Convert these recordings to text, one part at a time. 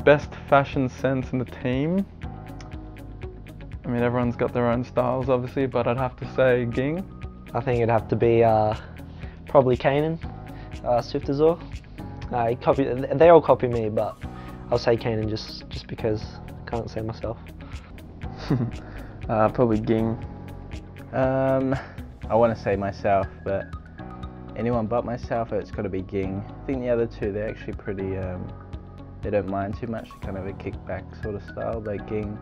Best fashion sense in the team. I mean, everyone's got their own styles, obviously, but I'd have to say Ging. I think it'd have to be probably Kanan, TaintedOrg. They all copy me, but I'll say Kanan just because I can't say myself. Probably Ging. I want to say myself, but anyone but myself, it's got to be Ging. I think the other two, they're actually pretty, they don't mind too much, kind of a kickback sort of style, but Ging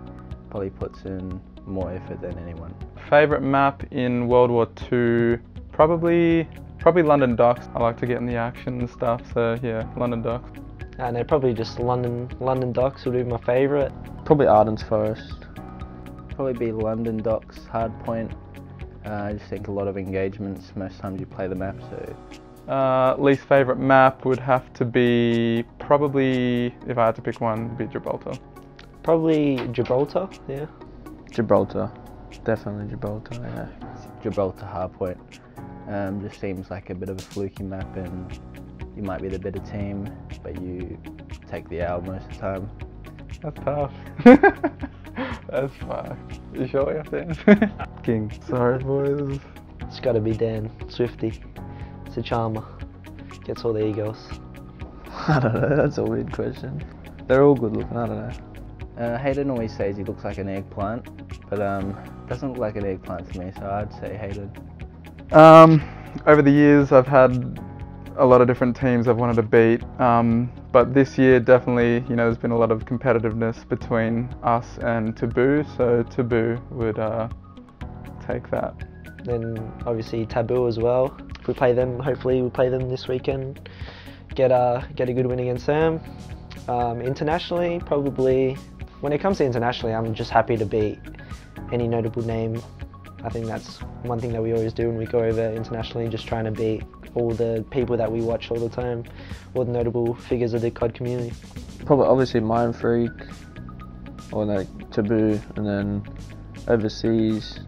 probably puts in more effort than anyone. Favourite map in World War II, probably London Docks. I like to get in the action and stuff, so yeah, London Docks. No, probably just London Docks would be my favourite. Probably Arden's Forest. Probably be London Docks, Hardpoint. I just think a lot of engagements most times you play the map, so. Least favourite map would have to be, probably, if I had to pick one, it'd be Gibraltar. Probably Gibraltar, yeah. Gibraltar. Definitely Gibraltar, yeah. Gibraltar Hardpoint. Just seems like a bit of a fluky map, and you might be the better team, but you take the L most of the time. That's tough. That's fucked. You sure you have to answer? King. Sorry, boys. It's got to be Dan, Swifty. It's a charmer. Gets all the egos. I don't know, that's a weird question. They're all good looking, I don't know. Hayden always says he looks like an eggplant, but doesn't look like an eggplant to me, so I'd say Hayden. Over the years I've had a lot of different teams I've wanted to beat, but this year definitely, you know, there's been a lot of competitiveness between us and Taboo, so Taboo would take that. Then obviously Taboo as well. If we play them, hopefully we play them this weekend. Get a good win against them. Internationally, probably, when it comes to internationally, I'm just happy to beat any notable name. I think that's one thing that we always do when we go over internationally, just trying to beat all the people that we watch all the time, all the notable figures of the COD community. Probably obviously Mind Freak, or like Taboo, and then overseas,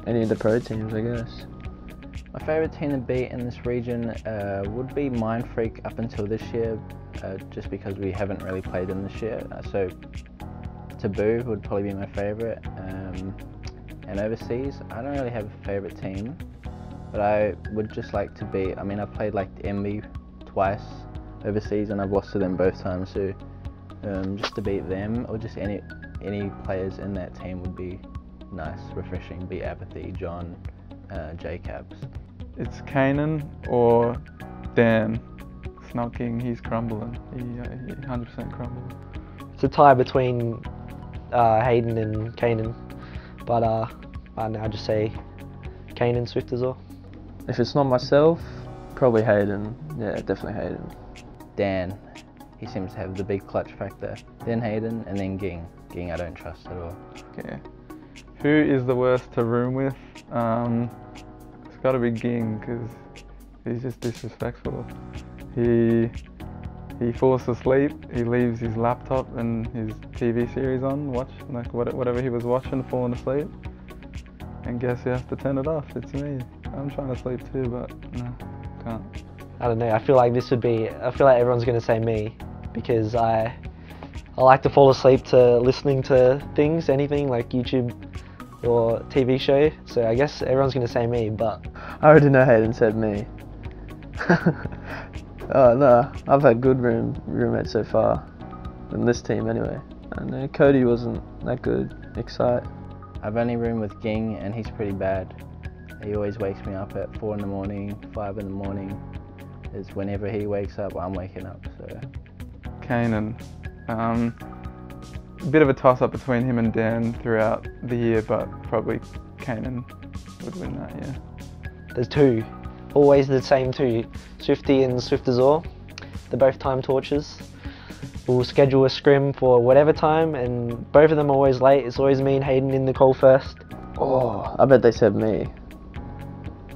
any of the pro teams, I guess. My favourite team to beat in this region would be Mind Freak up until this year, just because we haven't really played them this year. So Taboo would probably be my favourite. And overseas, I don't really have a favourite team, but I would just like to beat, I mean, I've played like Envy twice overseas and I've lost to them both times, so just to beat them, or just any players in that team would be nice, refreshing. Beat Apathy, John, J-Cabs. It's Kanan or Dan. Snelking, he's crumbling. He 100% crumbling. It's a tie between Hayden and Kanan, but I'd just say Kanan, TaintedOrg. If it's not myself, probably Hayden. Yeah, definitely Hayden. Dan, he seems to have the big clutch factor. Then Hayden, and then Ging. Ging I don't trust at all. Okay. Who is the worst to room with? It's got to be Ging, because he's just disrespectful. He falls asleep, he leaves his laptop and his TV series on, whatever he was watching, falling asleep, and guess who has to turn it off? It's me. I'm trying to sleep too, but no, can't. I don't know, I feel like everyone's going to say me, because I like to fall asleep to listening to things, anything like YouTube or TV show, so I guess everyone's going to say me, but... I already know Hayden said me. Oh no, I've had good roommates so far, in this team anyway. And Cody wasn't that good, Excite. I've only roomed with Ging and he's pretty bad. He always wakes me up at 4 in the morning, 5 in the morning. It's whenever he wakes up, I'm waking up, so. Kanan. A bit of a toss-up between him and Dan throughout the year, but probably Kanan would win that, yeah. There's two. Always the same two, Swifty and TaintedOrg. They're both time torches. We'll schedule a scrim for whatever time, and both of them are always late. It's always me and Hayden in the call first. Oh, I bet they said me.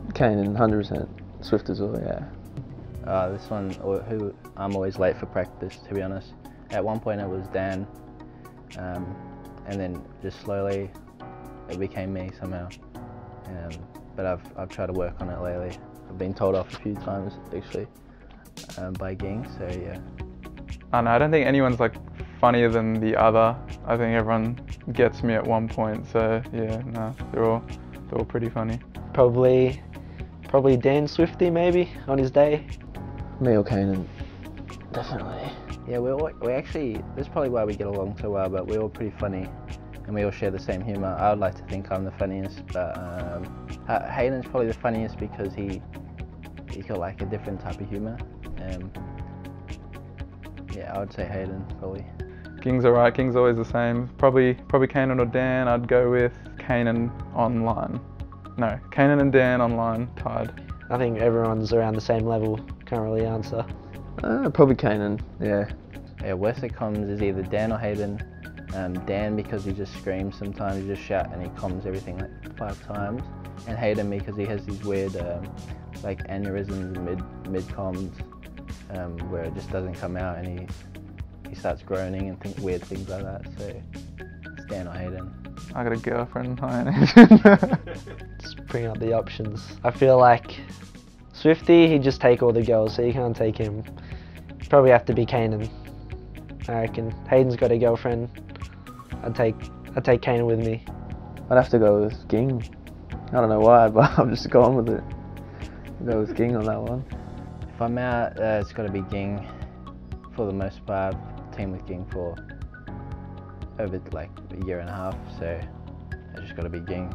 Kanan, 100%. TaintedOrg, yeah. This one, who I'm always late for practice, to be honest. At one point it was Dan, and then just slowly it became me somehow. But I've tried to work on it lately. I've been told off a few times actually by Ging, so yeah. I don't think anyone's like funnier than the other. I think everyone gets me at one point. So yeah, no, they're all pretty funny. Probably Dan Swifty maybe on his day. Me or Kanan, definitely. Yeah, we actually, that's probably why we get along so well, but we're all pretty funny and we all share the same humour. I would like to think I'm the funniest, but Hayden's probably the funniest because he's got like a different type of humour. Yeah, I would say Hayden probably. King's alright, King's always the same. Probably Kanan or Dan. I'd go with Kanan online. No, Kanan and Dan online, tied. I think everyone's around the same level. Can't really answer. Probably Kanan, yeah. Yeah, worst that comes is either Dan or Hayden. Dan because he just screams sometimes, he just shout and he comms everything like 5 times. And Hayden because he has these weird like aneurysms mid-comms where it just doesn't come out and he starts groaning and weird things like that. So it's Dan or Hayden. I got a girlfriend. Just bring up the options. I feel like Swifty, he'd just take all the girls, so you can't take him. Probably have to be Kanan. I reckon. Hayden's got a girlfriend. I'd take Kanan with me. I'd have to go with Ging. I don't know why, but I'm just going with it. I'll go with Ging on that one. If I'm out, it's got to be Ging for the most part. Team with Ging for over like a year and a half, so I just got to be Ging.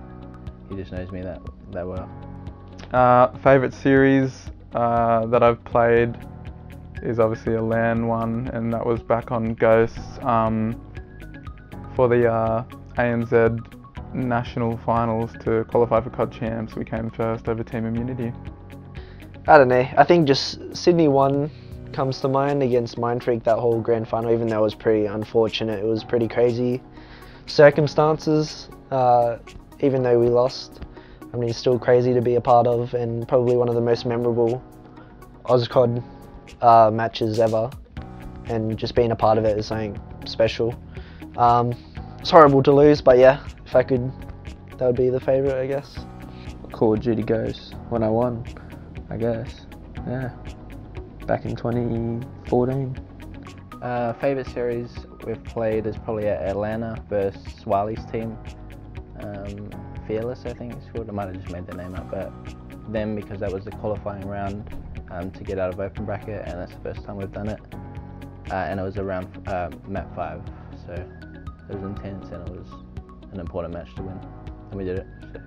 He just knows me that well. Favourite series that I've played is obviously a LAN one, and that was back on Ghosts for the ANZ National Finals to qualify for COD Champs. We came first over Team Immunity. I don't know. I think just Sydney 1 comes to mind against Mindfreak, that whole grand final, even though it was pretty unfortunate. It was pretty crazy circumstances, even though we lost. I mean, it's still crazy to be a part of, and probably one of the most memorable AusCOD matches ever, and just being a part of it is something special. It's horrible to lose, but yeah, if I could, that would be the favourite, I guess. Call of Duty Ghosts when I won, I guess. Yeah. Back in 2014. Favourite series we've played is probably at Atlanta versus Swali's team. Fearless, I think it's called. I might have just made the name up, but them because that was the qualifying round to get out of open bracket, and that's the first time we've done it. And it was around map 5, so it was intense and it was an important match to win, and we did it. So.